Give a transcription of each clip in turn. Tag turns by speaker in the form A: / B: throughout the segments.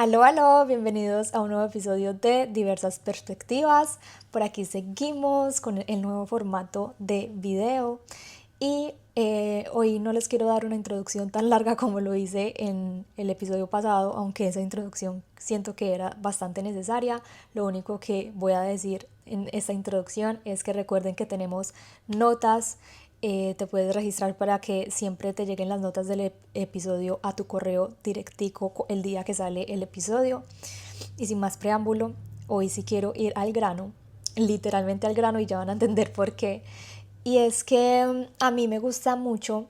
A: Aló, aló, bienvenidos a un nuevo episodio de Diversas Perspectivas. Por aquí seguimos con el nuevo formato de video y hoy no les quiero dar una introducción tan larga como lo hice en el episodio pasado, aunque esa introducción siento que era bastante necesaria. Lo único que voy a decir en esta introducción es que recuerden que tenemos notas. Te puedes registrar para que siempre te lleguen las notas del episodio a tu correo directico el día que sale el episodio. Y sin más preámbulo, hoy sí quiero ir al grano, literalmente al grano, y ya van a entender por qué. Y es que a mí me gusta mucho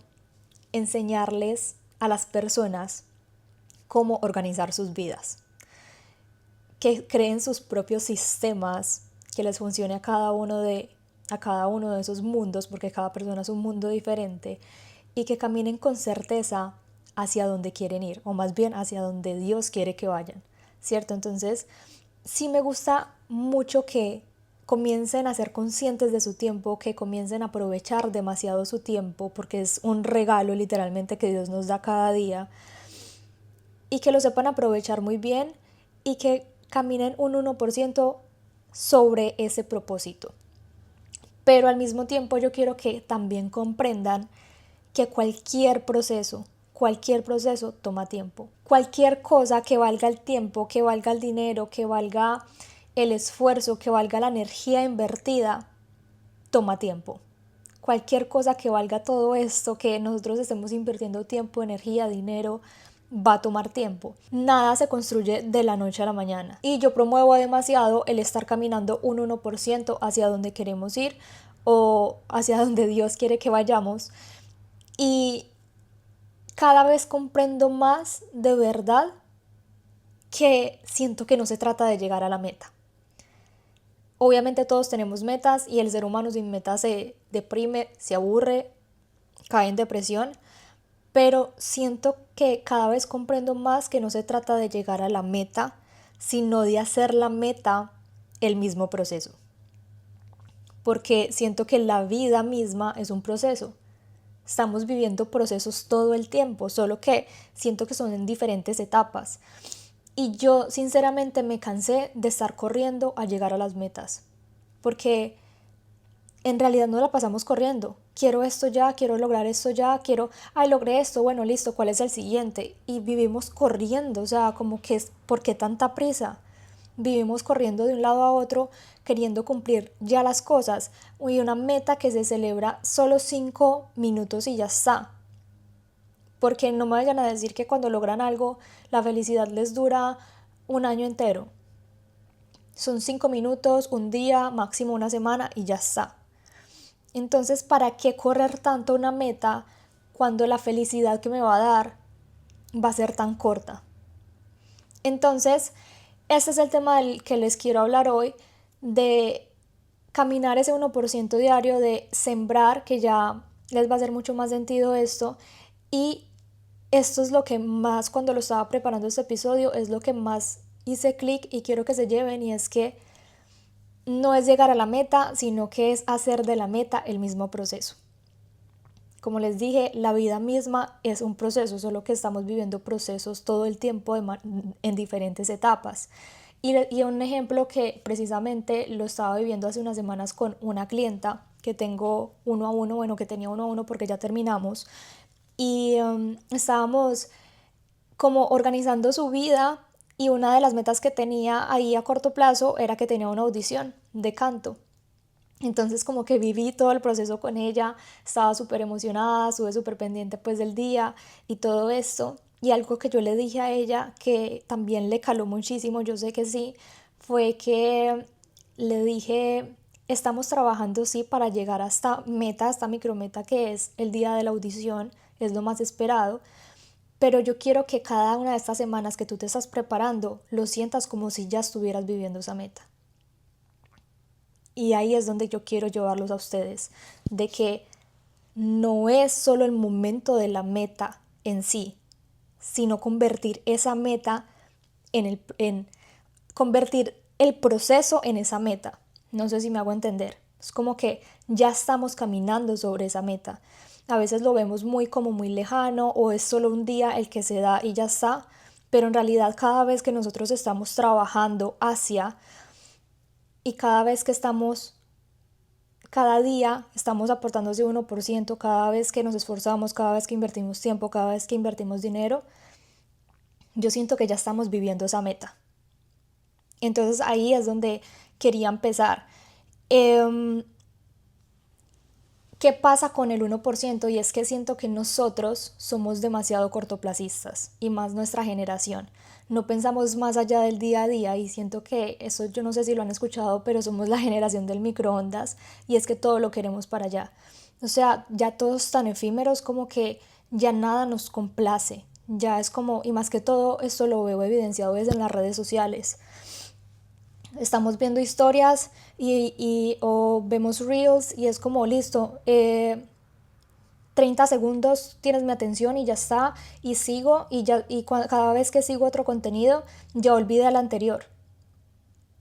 A: enseñarles a las personas cómo organizar sus vidas, que creen sus propios sistemas, que les funcione a cada uno de esos mundos, porque cada persona es un mundo diferente, y que caminen con certeza hacia donde quieren ir, o más bien hacia donde Dios quiere que vayan, ¿cierto? Entonces, sí me gusta mucho que comiencen a ser conscientes de su tiempo, que comiencen a aprovechar demasiado su tiempo, porque es un regalo literalmente que Dios nos da cada día, y que lo sepan aprovechar muy bien y que caminen un 1% sobre ese propósito. Pero al mismo tiempo yo quiero que también comprendan que cualquier proceso toma tiempo. Cualquier cosa que valga el tiempo, que valga el dinero, que valga el esfuerzo, que valga la energía invertida, toma tiempo. Cualquier cosa que valga todo esto, que nosotros estemos invirtiendo tiempo, energía, dinero, va a tomar tiempo. Nada se construye de la noche a la mañana. Y yo promuevo demasiado el estar caminando un 1% hacia donde queremos ir o hacia donde Dios quiere que vayamos. Y cada vez comprendo más de verdad que siento que no se trata de llegar a la meta. Obviamente todos tenemos metas y el ser humano sin metas se deprime, se aburre, cae en depresión, pero siento que cada vez comprendo más que no se trata de llegar a la meta, sino de hacer la meta el mismo proceso. Porque siento que la vida misma es un proceso. Estamos viviendo procesos todo el tiempo, solo que siento que son en diferentes etapas. Y yo sinceramente me cansé de estar corriendo a llegar a las metas, porque en realidad no la pasamos corriendo. Quiero esto ya, quiero lograr esto ya, logré esto, bueno, listo, ¿cuál es el siguiente? Y vivimos corriendo, o sea, como que es, ¿por qué tanta prisa? Vivimos corriendo de un lado a otro, queriendo cumplir ya las cosas, y una meta que se celebra solo 5 minutos y ya está. Porque no me vayan a decir que cuando logran algo, la felicidad les dura un año entero. Son 5 minutos, un día, máximo una semana y ya está. Entonces, ¿para qué correr tanto una meta cuando la felicidad que me va a dar va a ser tan corta? Entonces, este es el tema del que les quiero hablar hoy, de caminar ese 1% diario, de sembrar, que ya les va a hacer mucho más sentido esto. Y esto es lo que más, cuando lo estaba preparando este episodio, es lo que más hice clic y quiero que se lleven, y es que no es llegar a la meta, sino que es hacer de la meta el mismo proceso. Como les dije, la vida misma es un proceso, solo que estamos viviendo procesos todo el tiempo en diferentes etapas. Y un ejemplo que precisamente lo estaba viviendo hace unas semanas con una clienta que tengo uno a uno, bueno, que tenía uno a uno porque ya terminamos, y estábamos como organizando su vida, y una de las metas que tenía ahí a corto plazo era que tenía una audición de canto. Entonces como que viví todo el proceso con ella, estaba súper emocionada, estuve súper pendiente pues del día y todo esto. Y algo que yo le dije a ella que también le caló muchísimo, yo sé que sí, fue que le dije, estamos trabajando sí para llegar a esta meta, a esta micrometa que es el día de la audición, es lo más esperado, pero yo quiero que cada una de estas semanas que tú te estás preparando lo sientas como si ya estuvieras viviendo esa meta. Y ahí es donde yo quiero llevarlos a ustedes, de que no es solo el momento de la meta en sí, sino convertir esa meta en convertir el proceso en esa meta. No sé si me hago entender. Es como que ya estamos caminando sobre esa meta. A veces lo vemos muy como muy lejano, o es solo un día el que se da y ya está, pero en realidad cada vez que nosotros estamos trabajando hacia y cada vez que estamos, cada día estamos aportando ese 1%, cada vez que nos esforzamos, cada vez que invertimos tiempo, cada vez que invertimos dinero, yo siento que ya estamos viviendo esa meta. Entonces ahí es donde quería empezar. Eh, ¿Qué pasa con el 1%? Y es que siento que nosotros somos demasiado cortoplacistas y más nuestra generación. No pensamos más allá del día a día y siento que eso yo no sé si lo han escuchado, pero somos la generación del microondas y es que todo lo queremos para allá. O sea, ya todos tan efímeros como que ya nada nos complace. Ya es como, y más que todo esto lo veo evidenciado desde en las redes sociales. Estamos viendo historias o vemos reels y es como listo, 30 segundos tienes mi atención y ya está, y sigo cada vez que sigo otro contenido ya olvidé el anterior.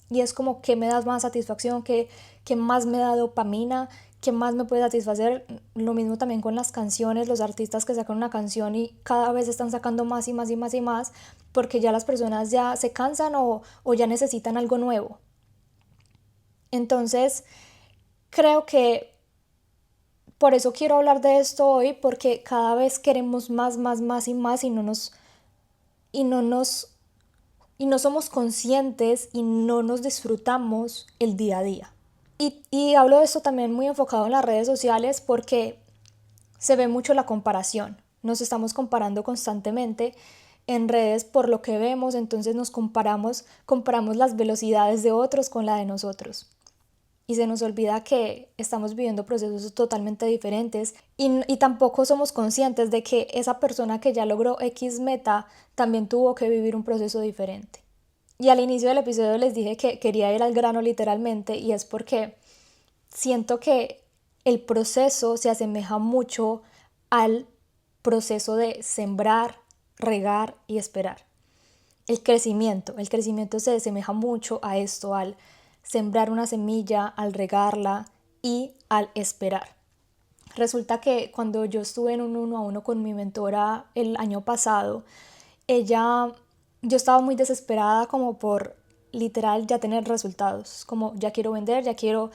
A: Y es como que me da más satisfacción, que más me da dopamina, que más me puede satisfacer. Lo mismo también con las canciones, los artistas que sacan una canción y cada vez están sacando más y más y más y más porque ya las personas ya se cansan o ya necesitan algo nuevo. Entonces, creo que por eso quiero hablar de esto hoy, porque cada vez queremos más, más, más y más y no nos y no somos conscientes y no nos disfrutamos el día a día. Y hablo de esto también muy enfocado en las redes sociales porque se ve mucho la comparación. Nos estamos comparando constantemente en redes por lo que vemos, entonces nos comparamos las velocidades de otros con la de nosotros. Y se nos olvida que estamos viviendo procesos totalmente diferentes y tampoco somos conscientes de que esa persona que ya logró X meta también tuvo que vivir un proceso diferente. Y al inicio del episodio les dije que quería ir al grano literalmente y es porque siento que el proceso se asemeja mucho al proceso de sembrar, regar y esperar. El crecimiento se asemeja mucho a esto, al sembrar una semilla, al regarla y al esperar. Resulta que cuando yo estuve en un 1-a-1 con mi mentora el año pasado, yo estaba muy desesperada como por literal ya tener resultados, como ya quiero vender, ya quiero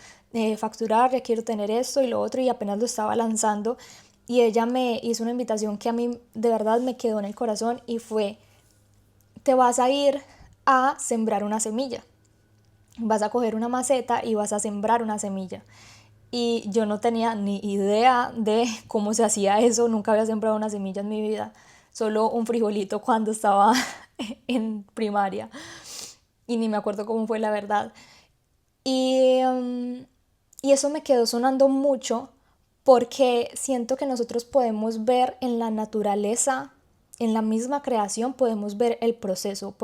A: facturar, ya quiero tener esto y lo otro y apenas lo estaba lanzando y ella me hizo una invitación que a mí de verdad me quedó en el corazón y fue: te vas a ir a sembrar una semilla, vas a coger una maceta y vas a sembrar una semilla. Y yo no tenía ni idea de cómo se hacía eso, nunca había sembrado una semilla en mi vida, solo un frijolito cuando estaba en primaria y ni me acuerdo cómo fue la verdad. Y, y eso me quedó sonando mucho porque siento que nosotros podemos ver en la naturaleza, en la misma creación, podemos ver el proceso,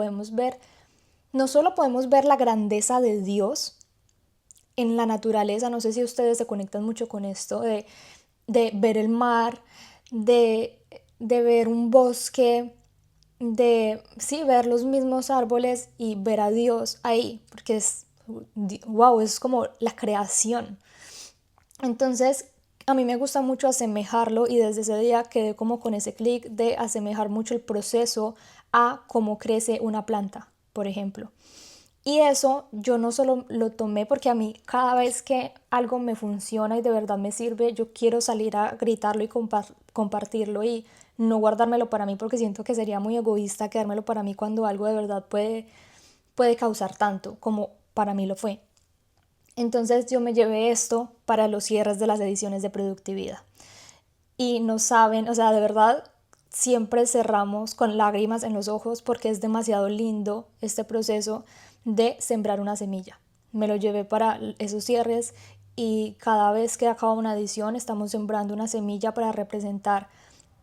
A: no solo podemos ver la grandeza de Dios en la naturaleza, no sé si ustedes se conectan mucho con esto, de ver el mar, de, de ver un bosque, de sí, ver los mismos árboles y ver a Dios ahí, porque wow, es como la creación. Entonces, a mí me gusta mucho asemejarlo y desde ese día quedé como con ese clic de asemejar mucho el proceso a cómo crece una planta, por ejemplo. Y eso yo no solo lo tomé porque a mí cada vez que algo me funciona y de verdad me sirve, yo quiero salir a gritarlo y compartirlo y no guardármelo para mí porque siento que sería muy egoísta quedármelo para mí cuando algo de verdad puede causar tanto como para mí lo fue. Entonces yo me llevé esto para los cierres de las ediciones de productividad. Y no saben, o sea, de verdad siempre cerramos con lágrimas en los ojos porque es demasiado lindo este proceso de sembrar una semilla. Me lo llevé para esos cierres y cada vez que acaba una edición estamos sembrando una semilla para representar,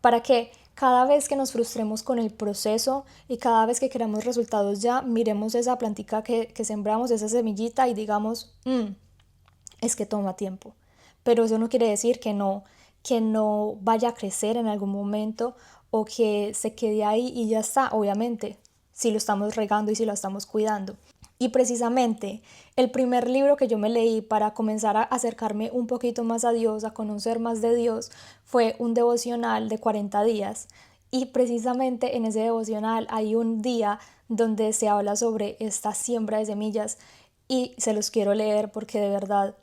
A: para que cada vez que nos frustremos con el proceso y cada vez que queramos resultados ya, miremos esa plantica que sembramos, esa semillita y digamos, es que toma tiempo. Pero eso no quiere decir que no vaya a crecer en algún momento o que se quede ahí y ya está, obviamente, si lo estamos regando y si lo estamos cuidando. Y precisamente el primer libro que yo me leí para comenzar a acercarme un poquito más a Dios, a conocer más de Dios, fue un devocional de 40 días Y precisamente en ese devocional hay un día donde se habla sobre esta siembra de semillas y se los quiero leer porque de verdad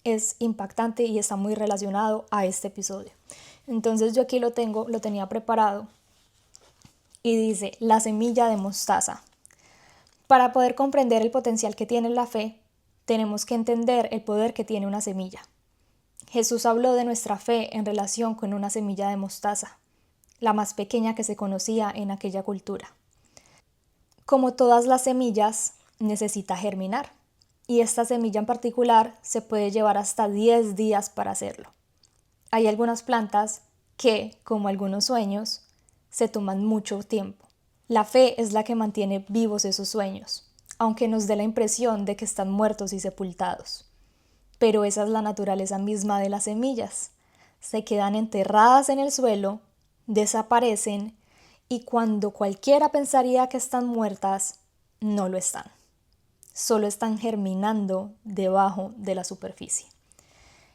A: es impactante y está muy relacionado a este episodio. Entonces yo aquí lo tenía preparado y dice: la semilla de mostaza. Para poder comprender el potencial que tiene la fe, tenemos que entender el poder que tiene una semilla. Jesús habló de nuestra fe en relación con una semilla de mostaza, la más pequeña que se conocía en aquella cultura. Como todas las semillas, necesita germinar, y esta semilla en particular se puede llevar hasta 10 días para hacerlo. Hay algunas plantas que, como algunos sueños, se toman mucho tiempo. La fe es la que mantiene vivos esos sueños, aunque nos dé la impresión de que están muertos y sepultados. Pero esa es la naturaleza misma de las semillas. Se quedan enterradas en el suelo, desaparecen, y cuando cualquiera pensaría que están muertas, no lo están. Solo están germinando debajo de la superficie.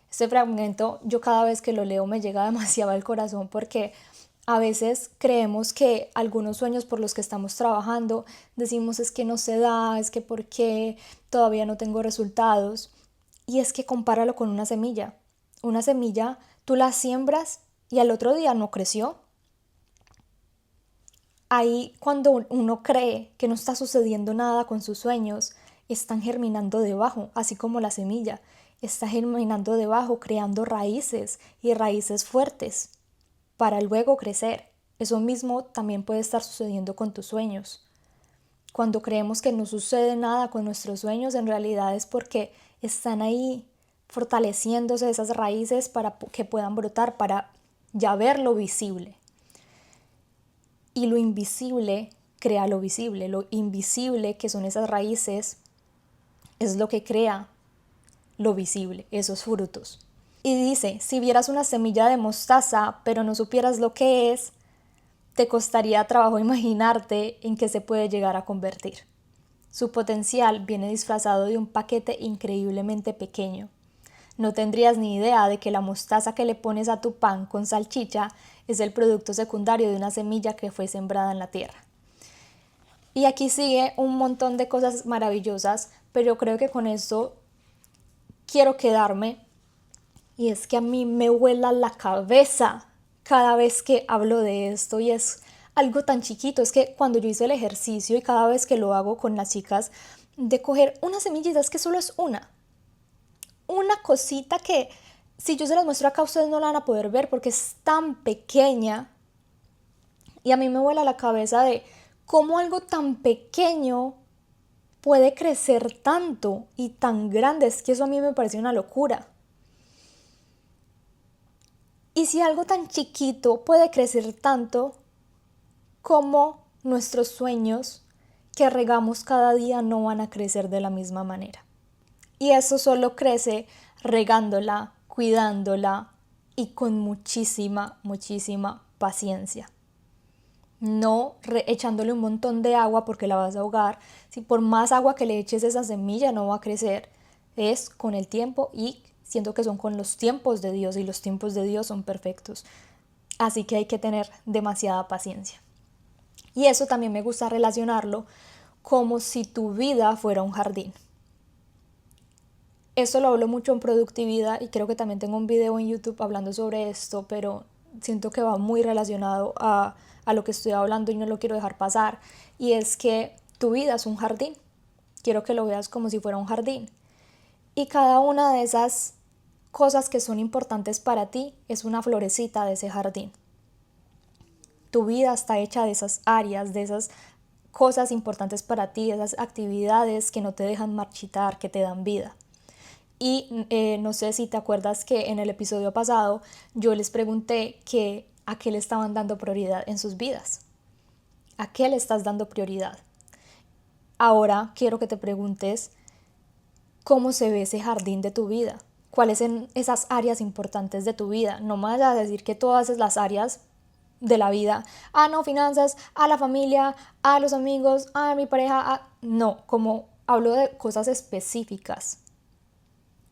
A: Este fragmento, yo cada vez que lo leo me llega demasiado al corazón porque a veces creemos que algunos sueños por los que estamos trabajando, decimos es que no se da, es que por qué todavía no tengo resultados. Y es que compáralo con una semilla. Una semilla, tú la siembras y al otro día no creció. Ahí cuando uno cree que no está sucediendo nada con sus sueños, están germinando debajo, así como la semilla. Está germinando debajo, creando raíces y raíces fuertes para luego crecer. Eso mismo también puede estar sucediendo con tus sueños. Cuando creemos que no sucede nada con nuestros sueños, en realidad es porque están ahí fortaleciéndose esas raíces para que puedan brotar, para ya ver lo visible. Y lo invisible crea lo visible. Lo invisible, que son esas raíces, es lo que crea lo visible, esos frutos. Y dice: si vieras una semilla de mostaza, pero no supieras lo que es, te costaría trabajo imaginarte en qué se puede llegar a convertir. Su potencial viene disfrazado de un paquete increíblemente pequeño. No tendrías ni idea de que la mostaza que le pones a tu pan con salchicha es el producto secundario de una semilla que fue sembrada en la tierra. Y aquí sigue un montón de cosas maravillosas, pero yo creo que con esto quiero quedarme. Y es que a mí me vuela la cabeza cada vez que hablo de esto y es algo tan chiquito. Es que cuando yo hice el ejercicio y cada vez que lo hago con las chicas, de coger una semillita, es que solo es una cosita que si yo se las muestro acá ustedes no la van a poder ver porque es tan pequeña, y a mí me vuela la cabeza de cómo algo tan pequeño puede crecer tanto y tan grande. Es que eso a mí me parece una locura. Y si algo tan chiquito puede crecer tanto, ¿cómo nuestros sueños que regamos cada día no van a crecer de la misma manera? Y eso solo crece regándola, cuidándola y con muchísima, muchísima paciencia. No echándole un montón de agua porque la vas a ahogar. Si por más agua que le eches esa semilla no va a crecer, es con el tiempo, y siento que son con los tiempos de Dios, y los tiempos de Dios son perfectos. Así que hay que tener demasiada paciencia. Y eso también me gusta relacionarlo como si tu vida fuera un jardín. Esto lo hablo mucho en productividad y creo que también tengo un video en YouTube hablando sobre esto, pero siento que va muy relacionado a lo que estoy hablando y no lo quiero dejar pasar. Y es que tu vida es un jardín. Quiero que lo veas como si fuera un jardín. Y cada una de esas cosas que son importantes para ti es una florecita de ese jardín. Tu vida está hecha de esas áreas, de esas cosas importantes para ti, de esas actividades que no te dejan marchitar, que te dan vida. Y no sé si te acuerdas que en el episodio pasado yo les pregunté que a qué le estaban dando prioridad en sus vidas. ¿A qué le estás dando prioridad? Ahora quiero que te preguntes cómo se ve ese jardín de tu vida. ¿Cuáles son esas áreas importantes de tu vida? No me vayas a decir que todas las áreas de la vida, no, finanzas, la familia, los amigos, mi pareja, no, como hablo de cosas específicas.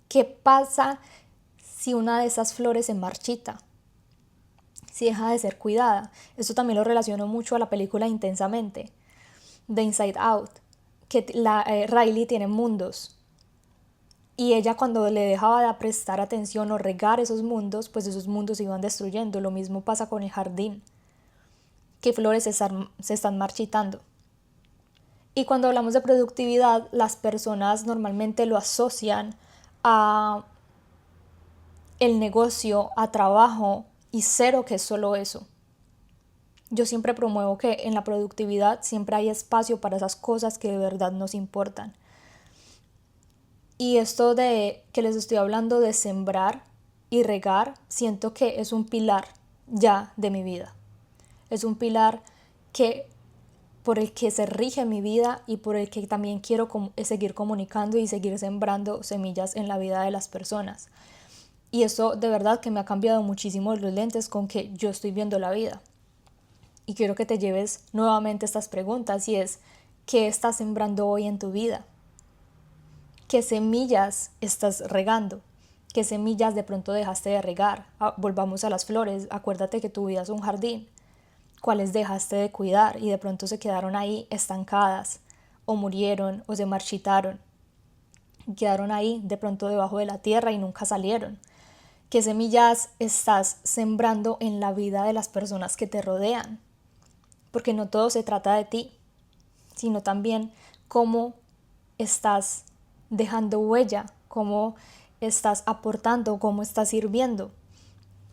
A: ¿Qué pasa si una de esas flores se marchita? si deja de ser cuidada. Esto también lo relaciono mucho a la película Intensamente, de Inside Out, que Riley tiene mundos y ella cuando le dejaba de prestar atención o regar esos mundos, pues esos mundos se iban destruyendo. Lo mismo pasa con el jardín, que flores se están marchitando. Y cuando hablamos de productividad, las personas normalmente lo asocian a el negocio, a trabajo, y cero que es solo eso. Yo siempre promuevo que en la productividad siempre hay espacio para esas cosas que de verdad nos importan. Y esto de que les estoy hablando de sembrar y regar, siento que es un pilar ya de mi vida. Es un pilar que por el que se rige mi vida y por el que también quiero seguir comunicando y seguir sembrando semillas en la vida de las personas. Y eso de verdad que me ha cambiado muchísimo los lentes con que yo estoy viendo la vida. Y quiero que te lleves nuevamente estas preguntas y es, ¿qué estás sembrando hoy en tu vida? ¿Qué semillas estás regando? ¿Qué semillas de pronto dejaste de regar? Volvamos a las flores, acuérdate que tu vida es un jardín. ¿Cuáles dejaste de cuidar y de pronto se quedaron ahí estancadas o murieron o se marchitaron? Quedaron ahí de pronto debajo de la tierra y nunca salieron. ¿Qué semillas estás sembrando en la vida de las personas que te rodean? Porque no todo se trata de ti, sino también cómo estás dejando huella, cómo estás aportando, cómo estás sirviendo.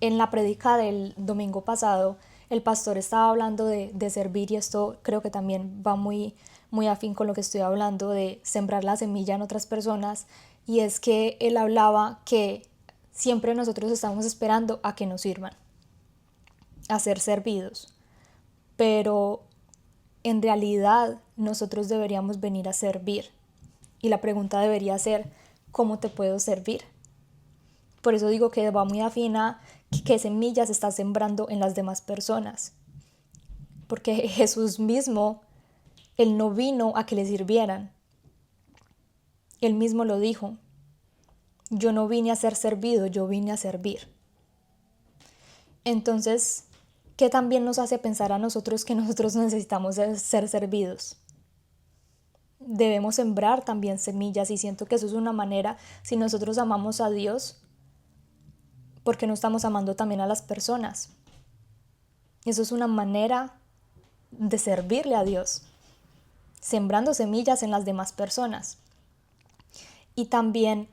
A: En la prédica del domingo pasado, el pastor estaba hablando de servir y esto creo que también va muy, muy afín con lo que estoy hablando de sembrar la semilla en otras personas, y es que él hablaba que siempre nosotros estamos esperando a que nos sirvan, a ser servidos, pero en realidad nosotros deberíamos venir a servir. Y la pregunta debería ser, ¿cómo te puedo servir? Por eso digo que va muy afín a qué semillas estás sembrando en las demás personas. Porque Jesús mismo, Él no vino a que le sirvieran. Él mismo lo dijo. Yo no vine a ser servido, yo vine a servir. Entonces, ¿qué también nos hace pensar a nosotros que nosotros necesitamos ser servidos? Debemos sembrar también semillas y siento que eso es una manera, si nosotros amamos a Dios, porque no estamos amando también a las personas. Eso es una manera de servirle a Dios, sembrando semillas en las demás personas. Y también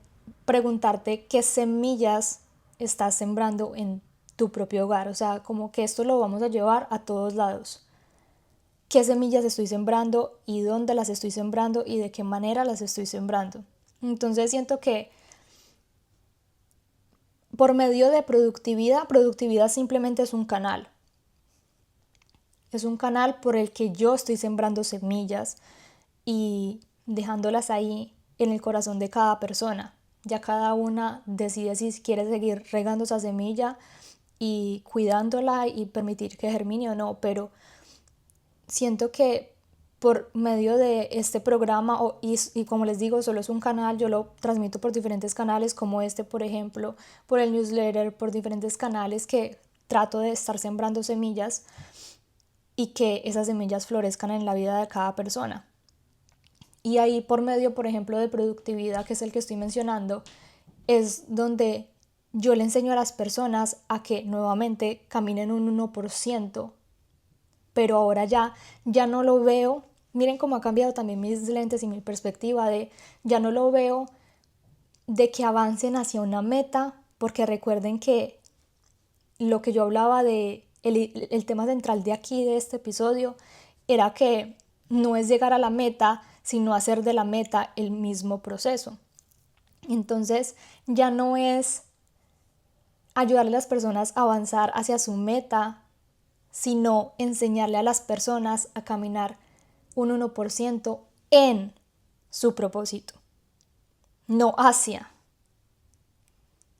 A: preguntarte qué semillas estás sembrando en tu propio hogar. O sea, como que esto lo vamos a llevar a todos lados. ¿Qué semillas estoy sembrando y dónde las estoy sembrando y de qué manera las estoy sembrando? Entonces siento que por medio de productividad simplemente es un canal. Es un canal por el que yo estoy sembrando semillas y dejándolas ahí en el corazón de cada persona. Ya cada una decide si quiere seguir regando esa semilla y cuidándola y permitir que germine o no, pero siento que por medio de este programa, y como les digo, solo es un canal, yo lo transmito por diferentes canales como este, por ejemplo, por el newsletter, por diferentes canales que trato de estar sembrando semillas y que esas semillas florezcan en la vida de cada persona. Y ahí por medio, por ejemplo, de productividad, que es el que estoy mencionando, es donde yo le enseño a las personas a que nuevamente caminen un 1%, pero ahora ya no lo veo. Miren cómo ha cambiado también mis lentes y mi perspectiva de ya no lo veo de que avancen hacia una meta, porque recuerden que lo que yo hablaba de el tema central de aquí, de este episodio, era que no es llegar a la meta, sino hacer de la meta el mismo proceso. Entonces ya no es ayudarle a las personas a avanzar hacia su meta, sino enseñarle a las personas a caminar un 1% en su propósito, no hacia.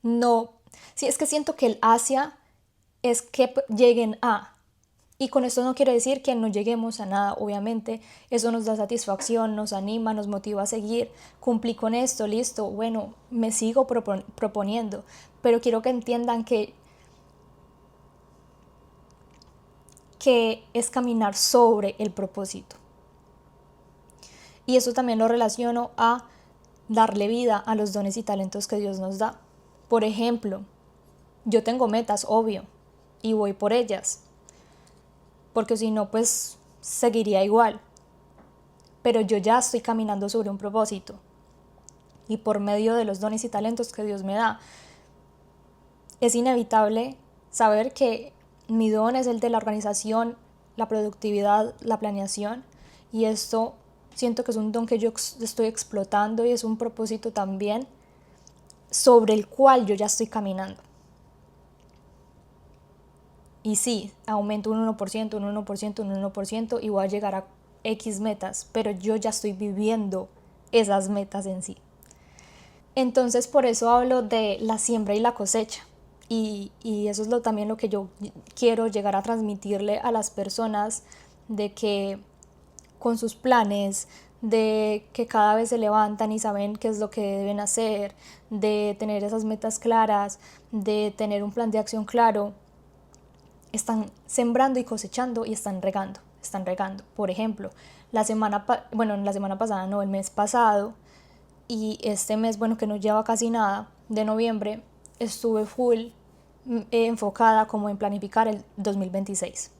A: No, sí, es que siento que el hacia es que lleguen a. Y con esto no quiero decir que no lleguemos a nada, obviamente eso nos da satisfacción, nos anima, nos motiva a seguir, cumplí con esto, listo, bueno, me sigo proponiendo, pero quiero que entiendan que que es caminar sobre el propósito. Y eso también lo relaciono a darle vida a los dones y talentos que Dios nos da. Por ejemplo, yo tengo metas, obvio, y voy por ellas, porque si no, pues seguiría igual. Pero yo ya estoy caminando sobre un propósito, y por medio de los dones y talentos que Dios me da, es inevitable saber que mi don es el de la organización, la productividad, la planeación, y esto siento que es un don que yo estoy explotando y es un propósito también sobre el cual yo ya estoy caminando. Y sí, aumento un 1%, un 1%, un 1% y voy a llegar a X metas, pero yo ya estoy viviendo esas metas en sí. Entonces por eso hablo de la siembra y la cosecha. Y eso es también lo que yo quiero llegar a transmitirle a las personas, de que con sus planes, de que cada vez se levantan y saben qué es lo que deben hacer, de tener esas metas claras, de tener un plan de acción claro, están sembrando y cosechando y están regando. Por ejemplo, la semana pasada, no, el mes pasado, y este mes, bueno, que no lleva casi nada, de noviembre, estuve full enfocada como en planificar el 2026.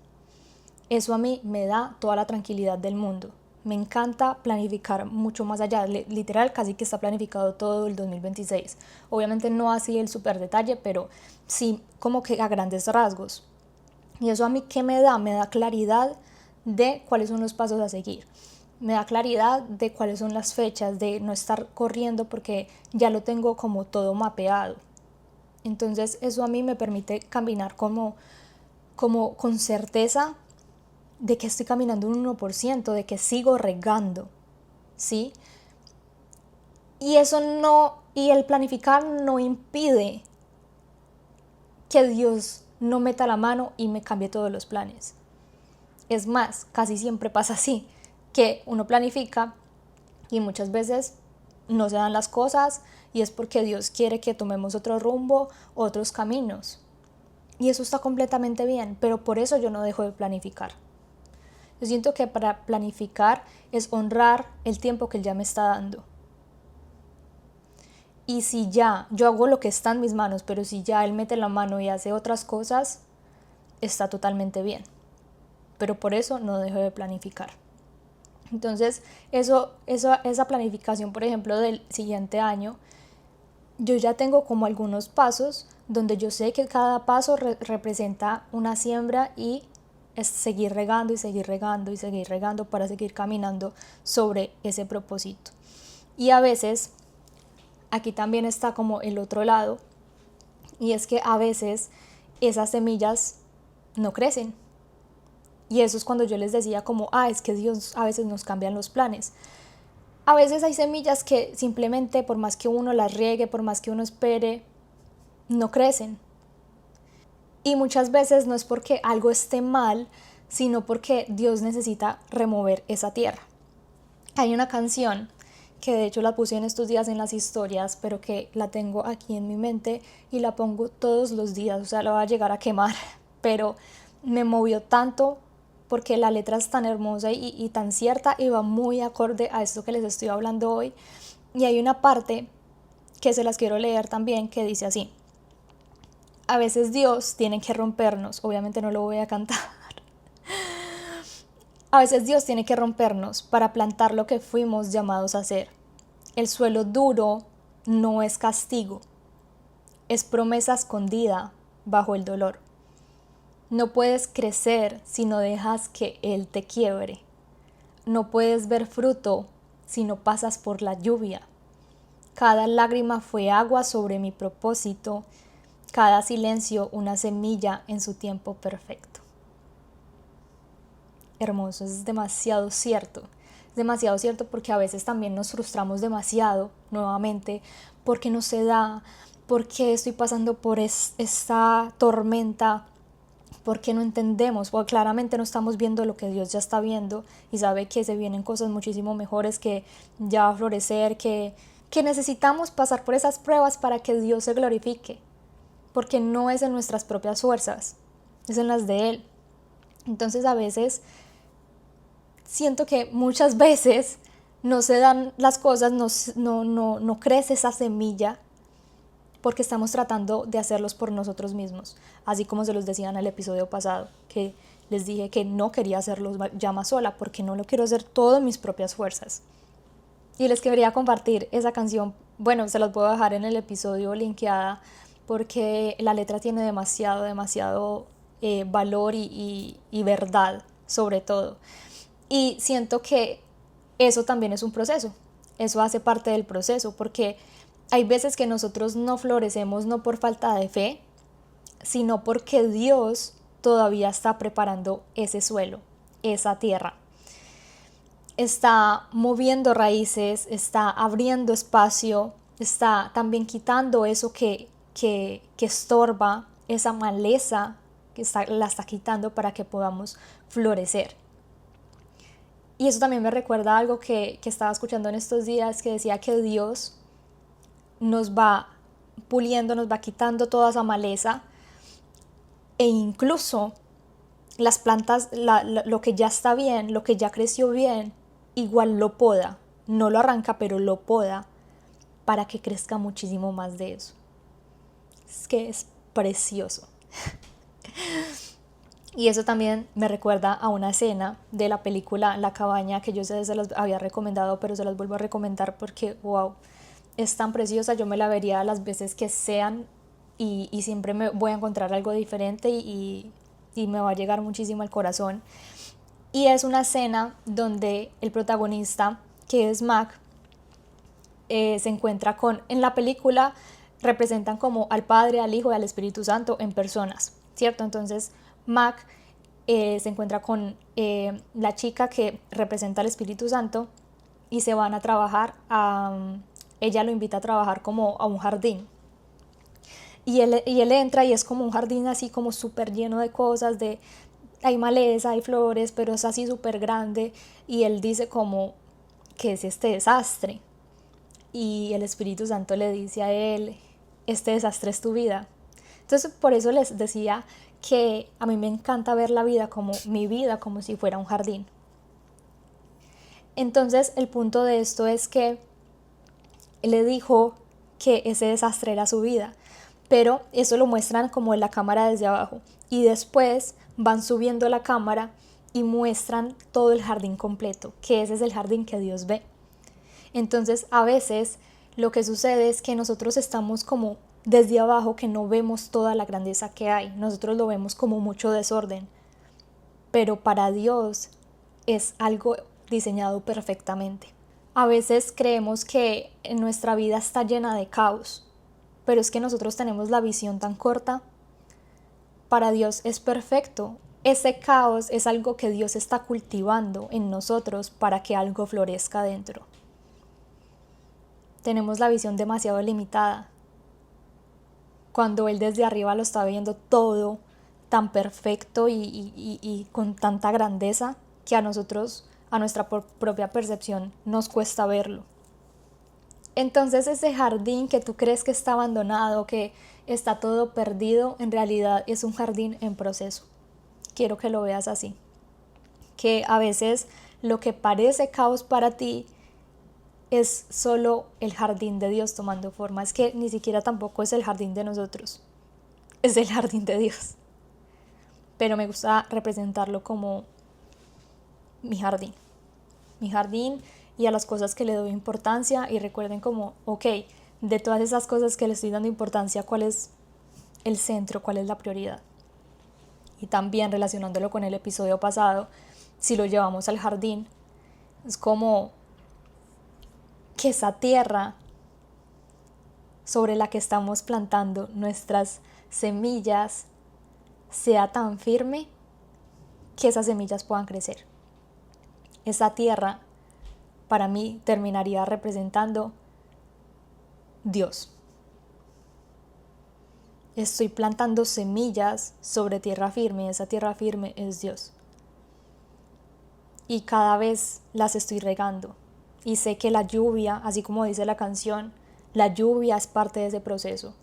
A: Eso a mí me da toda la tranquilidad del mundo. Me encanta planificar mucho más allá, literal casi que está planificado todo el 2026. Obviamente no así el súper detalle, pero sí como que a grandes rasgos. Y eso a mí ¿qué me da? Me da claridad de cuáles son los pasos a seguir. Me da claridad de cuáles son las fechas, de no estar corriendo porque ya lo tengo como todo mapeado. Entonces eso a mí me permite caminar como con certeza de que estoy caminando un 1%, de que sigo regando, ¿sí? Y el planificar no impide que Dios no meta la mano y me cambie todos los planes. Es más, casi siempre pasa así, que uno planifica y muchas veces no se dan las cosas y es porque Dios quiere que tomemos otro rumbo, otros caminos. Y eso está completamente bien, pero por eso yo no dejo de planificar. Yo siento que para planificar es honrar el tiempo que Él ya me está dando. Y si ya yo hago lo que está en mis manos, pero si ya Él mete la mano y hace otras cosas, está totalmente bien. Pero por eso no dejo de planificar. Entonces, esa planificación, por ejemplo, del siguiente año, yo ya tengo como algunos pasos donde yo sé que cada paso representa una siembra y es seguir regando y seguir regando y seguir regando para seguir caminando sobre ese propósito. Y a veces, aquí también está como el otro lado, y es que a veces esas semillas no crecen. Y eso es cuando yo les decía como, es que Dios a veces nos cambian los planes. A veces hay semillas que simplemente por más que uno las riegue, por más que uno espere, no crecen. Y muchas veces no es porque algo esté mal, sino porque Dios necesita remover esa tierra. Hay una canción que de hecho la puse en estos días en las historias, pero que la tengo aquí en mi mente y la pongo todos los días, o sea, la voy a llegar a quemar, pero me movió tanto porque la letra es tan hermosa y tan cierta y va muy acorde a esto que les estoy hablando hoy. Y hay una parte que se las quiero leer también que dice así: a veces Dios tiene que rompernos, obviamente no lo voy a cantar, a veces Dios tiene que rompernos para plantar lo que fuimos llamados a hacer. El suelo duro no es castigo, es promesa escondida bajo el dolor. No puedes crecer si no dejas que Él te quiebre. No puedes ver fruto si no pasas por la lluvia. Cada lágrima fue agua sobre mi propósito, cada silencio una semilla en su tiempo perfecto. Hermoso, es demasiado cierto. Es demasiado cierto porque a veces también nos frustramos demasiado, nuevamente, porque no se da, porque estoy pasando por esta tormenta, porque no entendemos, porque claramente no estamos viendo lo que Dios ya está viendo y sabe que se vienen cosas muchísimo mejores, que ya va a florecer, que necesitamos pasar por esas pruebas para que Dios se glorifique, porque no es en nuestras propias fuerzas, es en las de Él. Entonces a veces siento que muchas veces no se dan las cosas, no crece esa semilla porque estamos tratando de hacerlos por nosotros mismos, así como se los decía en el episodio pasado, que les dije que no quería hacerlos ya más sola, porque no lo quiero hacer todo en mis propias fuerzas. Y les quería compartir esa canción, bueno, se las puedo dejar en el episodio linkeada, porque la letra tiene demasiado valor y verdad, sobre todo. Y siento que eso también es un proceso, eso hace parte del proceso, porque hay veces que nosotros no florecemos no por falta de fe, sino porque Dios todavía está preparando ese suelo, esa tierra. Está moviendo raíces, está abriendo espacio, está también quitando eso que estorba, esa maleza la está quitando para que podamos florecer. Y eso también me recuerda algo que estaba escuchando en estos días, que decía que Dios nos va puliendo, nos va quitando toda esa maleza, e incluso las plantas, lo que ya está bien, lo que ya creció bien, igual lo poda, no lo arranca, pero lo poda para que crezca muchísimo más de eso. Es que es precioso. Y eso también me recuerda a una escena de la película La Cabaña, que yo se las había recomendado, pero se las vuelvo a recomendar porque, wow, es tan preciosa. Yo me la vería las veces que sean y siempre me voy a encontrar algo diferente y me va a llegar muchísimo al corazón. Y es una escena donde el protagonista, que es Mac, se encuentra con, en la película representan como al Padre, al Hijo y al Espíritu Santo en personas, ¿cierto? Entonces Mac se encuentra con la chica que representa al Espíritu Santo y se van a trabajar, ella lo invita a trabajar como a un jardín. Y él entra y es como un jardín así como súper lleno de cosas, hay maleza, hay flores, pero es así súper grande. Y él dice como, ¿qué es este desastre? Y el Espíritu Santo le dice a él, este desastre es tu vida. Entonces por eso les decía que a mí me encanta ver la vida como mi vida, como si fuera un jardín. Entonces el punto de esto es que él le dijo que ese desastre era su vida, pero eso lo muestran como en la cámara desde abajo y después van subiendo la cámara y muestran todo el jardín completo, que ese es el jardín que Dios ve. Entonces a veces lo que sucede es que nosotros estamos como desde abajo, que no vemos toda la grandeza que hay, nosotros lo vemos como mucho desorden, pero para Dios es algo diseñado perfectamente. A veces creemos que en nuestra vida está llena de caos, pero es que nosotros tenemos la visión tan corta. Para Dios es perfecto. Ese caos es algo que Dios está cultivando en nosotros para que algo florezca dentro. Tenemos la visión demasiado limitada, cuando Él desde arriba lo está viendo todo tan perfecto y con tanta grandeza que a nosotros, a nuestra propia percepción, nos cuesta verlo. Entonces ese jardín que tú crees que está abandonado, que está todo perdido, en realidad es un jardín en proceso. Quiero que lo veas así. Que a veces lo que parece caos para ti es solo el jardín de Dios tomando forma. Es que ni siquiera tampoco es el jardín de nosotros, es el jardín de Dios. Pero me gusta representarlo como mi jardín. Mi jardín y a las cosas que le doy importancia, y recuerden como, ok, de todas esas cosas que le estoy dando importancia, ¿cuál es el centro? ¿Cuál es la prioridad? Y también relacionándolo con el episodio pasado, si lo llevamos al jardín, es como que esa tierra sobre la que estamos plantando nuestras semillas sea tan firme que esas semillas puedan crecer. Esa tierra para mí terminaría representando Dios. Estoy plantando semillas sobre tierra firme, esa tierra firme es Dios. Y cada vez las estoy regando. Y sé que la lluvia, así como dice la canción, la lluvia es parte de ese proceso,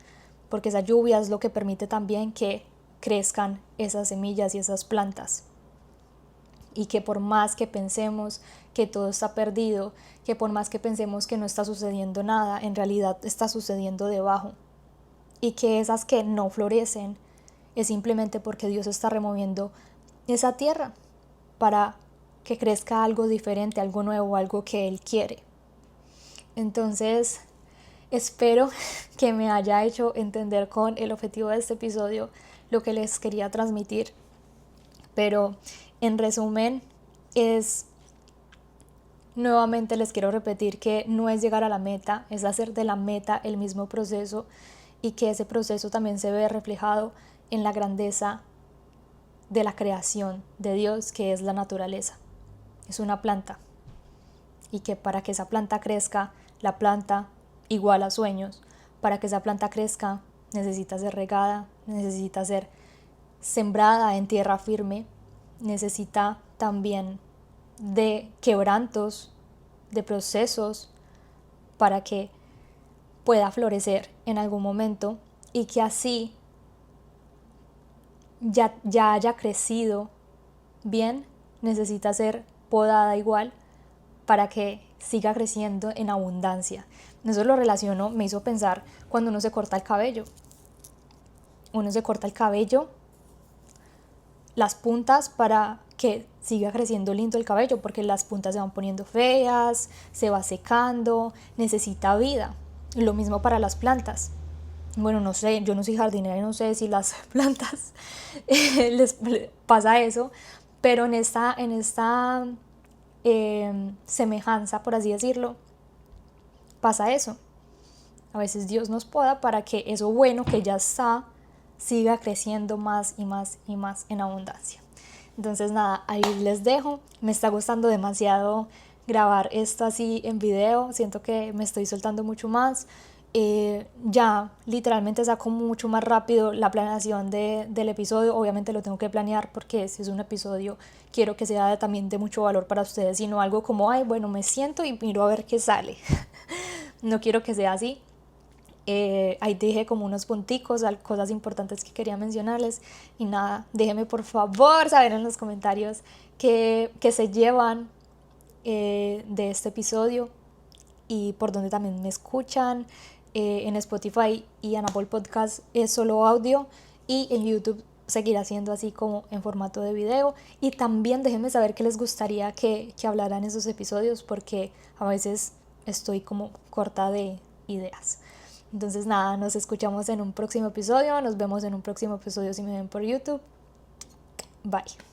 A: porque esa lluvia es lo que permite también que crezcan esas semillas y esas plantas. y que por más que pensemos que todo está perdido, que por más que pensemos que no está sucediendo nada, en realidad está sucediendo debajo, y que esas que no florecen es simplemente porque Dios está removiendo esa tierra para que crezca algo diferente, algo nuevo, algo que Él quiere. Entonces, espero que me haya hecho entender con el objetivo de este episodio lo que les quería transmitir. Pero en resumen, nuevamente les quiero repetir que no es llegar a la meta, es hacer de la meta el mismo proceso, y que ese proceso también se ve reflejado en la grandeza de la creación de Dios, que es la naturaleza. Es una planta, y que para que esa planta crezca, la planta igual a sueños. Para que esa planta crezca necesita ser regada, necesita ser sembrada en tierra firme, necesita también de quebrantos, de procesos, para que pueda florecer en algún momento, y que así ya haya crecido bien, necesita ser podada igual para que siga creciendo en abundancia. Eso lo relaciono, me hizo pensar cuando uno se corta el cabello. Uno se corta el cabello, las puntas, para que siga creciendo lindo el cabello, porque las puntas se van poniendo feas, se va secando, necesita vida. Lo mismo para las plantas. Bueno, no sé, yo no soy jardinera y no sé si las plantas les pasa eso, pero en esta semejanza, por así decirlo, pasa eso. A veces Dios nos poda para que eso bueno que ya está siga creciendo más y más y más en abundancia. Entonces nada, ahí les dejo. Me está gustando demasiado grabar esto así en video, siento que me estoy soltando mucho más. Ya literalmente saco mucho más rápido la planeación del episodio. Obviamente lo tengo que planear, porque si es un episodio quiero que sea también de mucho valor para ustedes, y no algo como, ay, bueno, me siento y miro a ver qué sale. No quiero que sea así. Ahí dejé como unos punticos, cosas importantes que quería mencionarles, y nada, déjenme por favor saber en los comentarios qué se llevan de este episodio, y por donde también me escuchan. En Spotify y en Apple Podcast es solo audio, y en YouTube seguirá siendo así como en formato de video. Y también déjenme saber qué les gustaría que hablara en esos episodios, porque a veces estoy como corta de ideas. Entonces nada, nos escuchamos en un próximo episodio, nos vemos en un próximo episodio si me ven por YouTube. Bye.